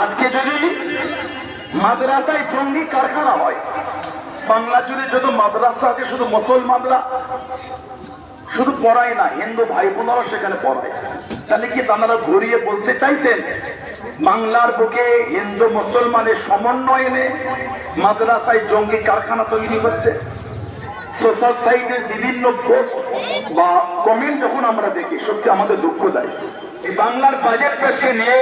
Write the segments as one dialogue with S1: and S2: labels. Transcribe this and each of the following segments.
S1: আজকে যদি মাদ্রাসায় জঙ্গি কারখানা হয়, বাংলা জুড়ে যত মাদ্রাসা আছে শুধু মুসলমানরা শুধু পড়ায় না, হিন্দু ভাই বোনেরাও সেখানে পড়ায়, তাহলে কি তারা ঘুরিয়ে বলতে চাইছেন বাংলার বুকে হিন্দু মুসলমানের সমন্বয়ে মাদ্রাসায় জঙ্গি কারখানা তৈরি হচ্ছে? সোশ্যাল সাইটের বিভিন্ন পোস্ট বা কমেন্ট যখন আমরা দেখি সত্যি আমাদের দুঃখ দেয়। এই বাংলার বাজেট পেশকে নিয়ে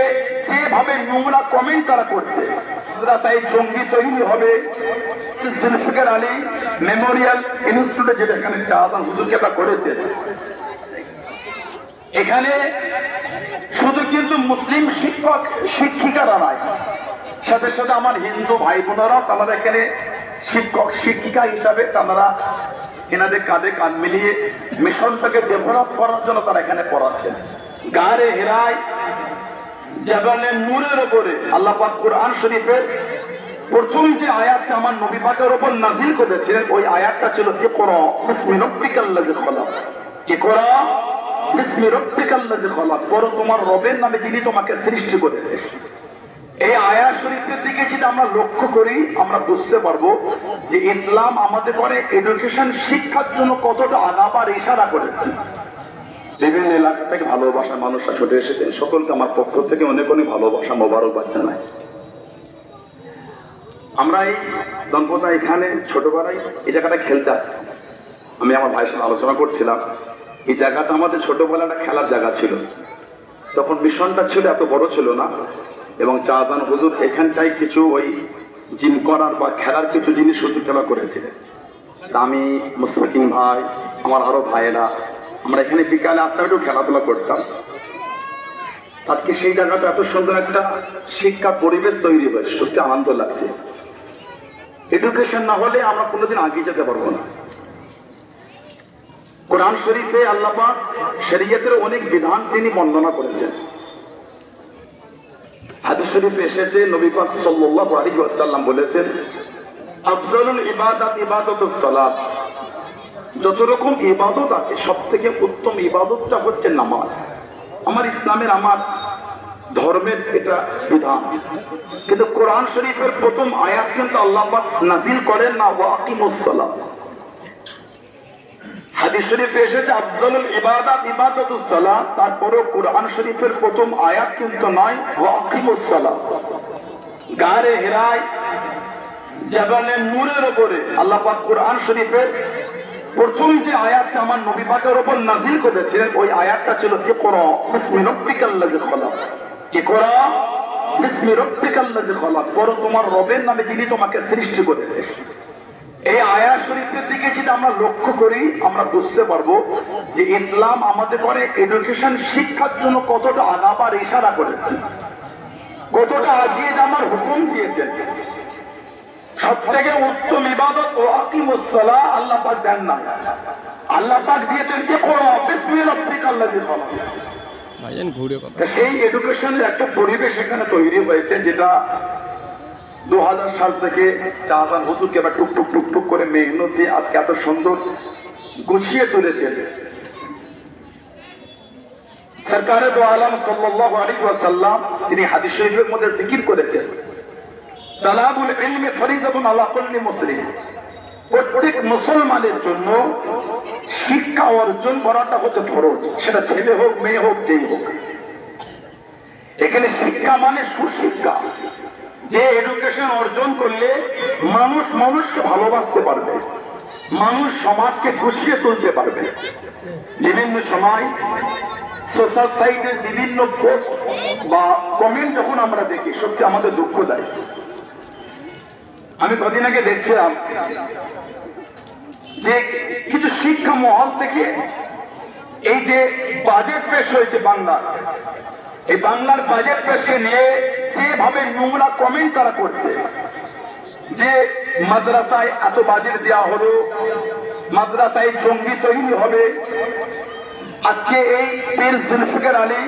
S1: যেভাবে নোংরা কমেন্ট তারা করছে, মাদ্রাসায় জঙ্গি তৈরি হবে, জুলফিকার আলী মেমোরিয়াল ইনস্টিটিউটে যেটা এখানে শাহজাহান হুজুরকে তা করেছে, এখানে শুধু কিন্তু মুসলিম শিক্ষক শিক্ষিকারা নয়, সাথে সাথে আমার হিন্দু ভাই বোনেরাও তারা এখানে শিক্ষক শিক্ষিকা হিসাবে তারা এনাদের কাঁধে কাঁধ মিলিয়ে মিশনটাকে ডেভেলপ করার জন্য তারা এখানে পড়াচ্ছেন। গারে হেরায় জাবালে নূরের উপরে আল্লাহ পাক কুরআন শরীফের প্রথম যে আয়াতটা আমার নবী পাকের উপর নাযিল করেছিলেন, ওই আয়াতটা ছিল ইকরা বিসমি রাব্বিকাল্লাযী খলাক। ইকরা বিসমি রাব্বিকাল্লাযী খলাক, পড়ো তোমার রবের নামে যিনি তোমাকে সৃষ্টি করেছে। এই আয়াত শরীফের দিকে যদি আমরা লক্ষ্য করি, আমরা বুঝতে পারবো যে ইসলাম আমাদের করে এডুকেশন শিক্ষার জন্য কতটা আগাবার ইশারা করেছে। বিভিন্ন এলাকা থেকে ভালোবাসার মানুষরা ছুটে এসেছেন, সকলকে আমার পক্ষ থেকে অনেক অনেক ভালোবাসা মোবারকবাদ জানাই। আমরা এই দম্পতি এখানে ছোটবেলায় এই জায়গাটা খেলতে আসছি, আমি আমার ভাইয়ের সাথে আলোচনা করছিলাম, এই জায়গাটা আমাদের ছোটবেলা একটা খেলার জায়গা ছিল। তখন মিশনটা ছিল এত বড় ছিল না, এবং শাহজাহান হুজুর এখানটাই কিছু ওই জিম করার বা খেলার কিছু জিনিস সূচনা করেছিলেন। আমি মুশফিকিন ভাই, আমার আরো ভাইয়েরা, আমরা এখানে বিকালে আসতে একটু খেলাধুলা করতাম। আজকে সেই জায়গাটা এত সুন্দর একটা শিক্ষা পরিবেশ তৈরি হয়েছে, সত্যি আনন্দ লাগছে। এডুকেশন না হলে আমরা কোনোদিন এগিয়ে যেতে পারবো না। কোরআন শরীফে আল্লাহ পাক শরীয়তের অনেক বিধান তিনি বর্ণনা করেছেন। হাদিস শরীফে এসেছে, নবী পাক সাল্লাল্লাহু আলাইহি ওয়াসাল্লাম বলেছেন, আফজালুল ইবাদাত ইবাদাতুস সালাত। যত রকম ইবাদত আছে সবথেকে উত্তম ইবাদতটা হচ্ছে নামাজ। আমার ইসলামের, আমার ধর্মের এটা বিধান। কিন্তু কোরআন শরীফের প্রথম আয়াত কিন্তু আল্লাহ পাক নাযিল করেন না ওয়া আকিমুস সালাত। হাদিস শরীফে এসেছে আফজালুল ইবাদাত ইবাদাতুস সালাত, তারপরেও কোরআন শরীফের প্রথম আয়াত কিন্তু নয় ওয়া আকিমুস সালাত। গারে হেরায় জাবালে নূরের উপরে আল্লাহ পাক কোরআন শরীফের প্রথম যে আয়াতটা আমার নবী পাকের উপর নাযিল করেছিলেন, ওই আয়াতটা ছিল ইকরা বিসমি রাব্বিকাল্লাযী খলাক। ইকরা বিসমি রাব্বিকাল্লাযী খলাক, পড়ো তোমার রবের নামে যিনি তোমাকে সৃষ্টি করেছে। এই আয়াত শরীফের দিকে যদি আমরা লক্ষ্য করি, আমরা বুঝতে পারবো যে ইসলাম আমাদের করে এডুকেশন শিক্ষার জন্য কতটা আগাবার ইশারা করেছে, কতটা আগিয়ে যাওয়ার হুকুম দিয়েছেন। সব থেকে উত্তম ইবাদত ও আকিমুস সালাহ আল্লাহ পাক দেন না, আল্লাহ পাক দিয়েছেন ইকরা বিসমি রাব্বিকাল্লাযী খলাক। সেই এডুকেশনের একটা পরিবেশ এখানে তৈরি হয়েছে, যেটা 2000 সাল থেকে শাহজাহান হুজুরকে এবার টুকটুক টুকটুক করে মেহনত দিয়ে আজকে এত সুন্দর গুছিয়ে তুলেছে। সরকারে দো আলম সাল্লাল্লাহু আলাইহি ওয়াসাল্লাম তিনি হাদিস শরীফের মধ্যে জিকির করেছেন, তালাবুল ইলমি ফরিজাতুন আলা কুল্লি মুসলিম। প্রত্যেক মুসলমানের জন্য শিক্ষা অর্জন করাটা হচ্ছে ফরজ, সেটা ছেলে হোক মেয়ে হোক যেই হোক। এখানে শিক্ষা মানে সুশিক্ষা, যে এডুকেশন অর্জন করলে মানুষ মানুষকে ভালোবাসতে পারবে, মানুষ সমাজকে খুশিয়ে তুলতে পারবে। বিভিন্ন সময় সোশ্যাল সাইটের বিভিন্ন পোস্ট বা কমেন্ট যখন আমরা দেখি সত্যি আমাদের দুঃখ দেয়। আমি কদিন আগে দেখছিলাম যে কিছু শিক্ষা মহল থেকে এই যে বাজেট পেশ হয়েছে বাংলার, এই বাংলার বাজেট পেশকে নিয়ে যেভাবে নোংরা কমেন্ট তারা করছে, যে মাদ্রাসায় এত বাজেট দেওয়া হলো, মাদ্রাসায় জঙ্গি তৈরি হবে। আজকে এই পীর জুলফিকার আলী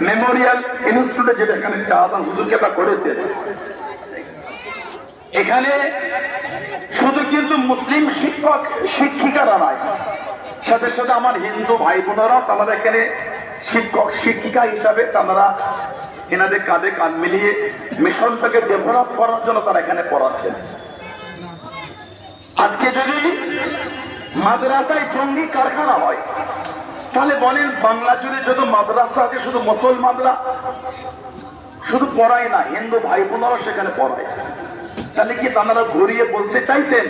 S1: মেমোরিয়াল ইনস্টিটিউটে যেটা এখানে শাহজাহান হুজুরকে তা করেছে, এখানে শুধু কিন্তু মুসলিম শিক্ষক শিক্ষিকারা নয়, সাথে সাথে আমার হিন্দু ভাই বোনেরাও তারা এখানে শিক্ষক শিক্ষিকা হিসাবে তারা এনাদের কাঁধে কাঁধ মিলিয়ে মিশনটাকে ডেভেলপ করার জন্য তারা এখানে পড়াচ্ছেন। আজকে যদি মাদ্রাসায় জঙ্গি কারখানা হয়, তাহলে বলেন বাংলা জুড়ে যত মাদ্রাসা আছে শুধু মুসলমানরা শুধু পড়ায় না, হিন্দু ভাই বোনেরাও সেখানে পড়ায়। তাহলে কি তারা ঘুরিয়ে বলতে চাইছেন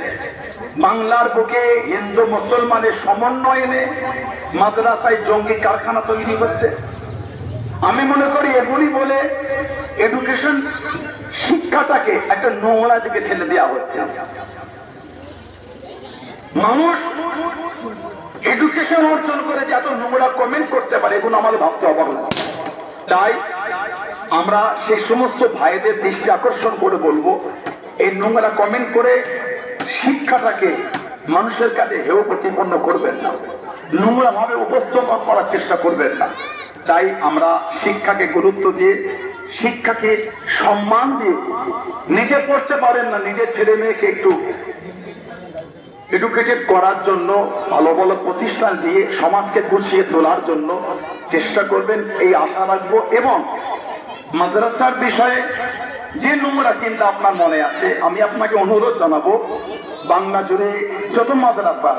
S1: বাংলার বুকে হিন্দু মুসলমানের সমন্বয় এনে মাদ্রাসায় জঙ্গি কারখানা তৈরি হচ্ছে? আমি মনে করি এগুলি বলে এডুকেশন শিক্ষাটাকে একটা নোংরা দিকে ঠেলে দেওয়া হচ্ছে। মানুষ এডুকেশন অর্জন করে যে এত নোংরা কমেন্ট করতে পারে, এগুলো আমাদের ভাবতে অবাক লাগে। তাই আমরা সেই সমস্ত ভাইদের দৃষ্টি আকর্ষণ করে বলবো, এই নোংরা কমেন্ট করে শিক্ষাটাকে মানুষের কাছে হেয় প্রতিপন্ন করবেন না, নোংরা ভাবে উপস্থাপন করার চেষ্টা করবেন না। তাই আমরা শিক্ষাকে গুরুত্ব দিয়ে, শিক্ষাকে সম্মান দিয়ে, নিজে পড়তে পারেন না নিজের ছেলে মেয়েকে একটু এডুকেটেড করার জন্য ভালো ভালো প্রতিষ্ঠান দিয়ে সমাজকে গুছিয়ে তোলার জন্য চেষ্টা করবেন, এই আশা রাখবো। এবং মাদ্রাসার বিষয়ে যে নোংরা চিন্তা আপনার মনে আছে, আমি আপনাকে অনুরোধ জানাবো, বাংলা জুড়ে যত মাদ্রাসা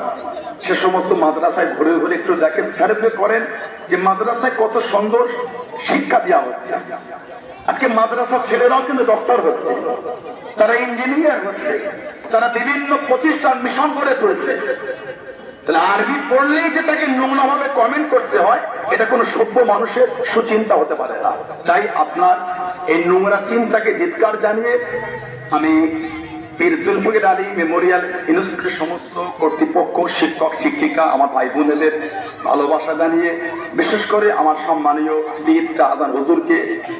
S1: সে সমস্ত মাদ্রাসায় ঘুরে ঘুরে একটু দেখে, সার্ভে করেন যে মাদ্রাসায় কত সুন্দর শিক্ষা দেওয়া হচ্ছে। আজকে মাদ্রাসার ছেলেরাও কিন্তু ডক্টর হচ্ছে, তারা ইঞ্জিনিয়ার হচ্ছে, তারা বিভিন্ন প্রতিষ্ঠান মিশন করে চলছে। তাহলে আরবি পড়লেই যে তাকে নোংরা ভাবে কমেন্ট করতে হয়, এটা কোনো সভ্য মানুষের সুচিন্তা হতে পারে না। তাই আপনার এই নোংরা চিন্তাকে ধিক্কার জানিয়ে আমি পীর জুলফিকার আলী মেমোরিয়াল ইনস্টিটিউটের সমস্ত কর্তৃপক্ষ, শিক্ষক শিক্ষিকা, আমার ভাই বোনেদের ভালোবাসা জানিয়ে, বিশেষ করে আমার সম্মানীয় পীর শাহজাহান হুজুরকে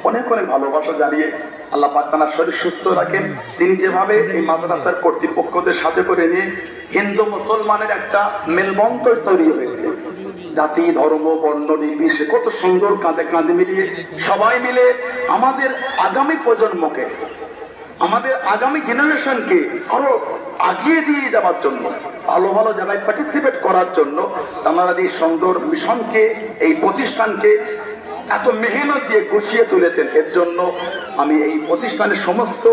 S1: অনেক অনেক ভালোবাসা জানিয়ে, আল্লাহ পাক তার শরীর সুস্থ রাখেন। তিনি যেভাবে এই মাদ্রাসার কর্তৃপক্ষদের সাথে করে নিয়ে হিন্দু মুসলমানের একটা মেলবন্ধন তৈরি হয়েছে, জাতি ধর্ম বর্ণ নির্বিশেষে কত সুন্দর কাঁধে কাঁধে মিলিয়ে সবাই মিলে আমাদের আগামী প্রজন্মকে, আমাদের আগামী জেনারেশনকে আরো আগিয়ে দিয়ে যাওয়ার জন্য, ভালো ভালো জায়গায় পার্টিসিপেট করার জন্য আপনারা এই সুন্দর মিশনকে, এই প্রতিষ্ঠানকে এত মেহনত দিয়ে গুছিয়ে তুলেছেন। এর জন্য আমি এই প্রতিষ্ঠানের সমস্ত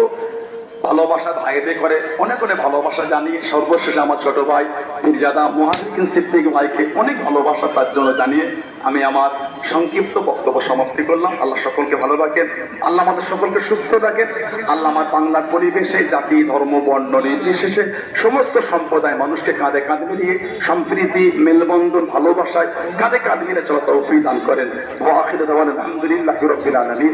S1: ভালোবাসা ভাইদের করে অনেক অনেক ভালোবাসা জানিয়ে, সর্বশেষে আমার ছোট ভাই মির্জাদা মুহাদ্দিস সিদ্দিক ভাইকে অনেক ভালোবাসা তার জন্য জানিয়ে আমি আমার সংক্ষিপ্ত বক্তব্য সমাপ্তি করলাম। আল্লাহ সকলকে ভালো রাখেন, আল্লাহ আমাদের সকলকে সুস্থ রাখেন, আল্লাহ আমার বাংলার পরিবেশে জাতি ধর্ম বর্ণ নির্বিশেষে সমস্ত সম্প্রদায় মানুষকে কাঁধে কাঁধ মিলিয়ে সম্প্রীতি মেলবন্ধন ভালোবাসায় কাঁধে কাঁধ মিলে চলা তৌফিক দান করেন। ওয়া আখিরু দাওয়ানা আলহামদুলিল্লাহি রাব্বিল আলামিন।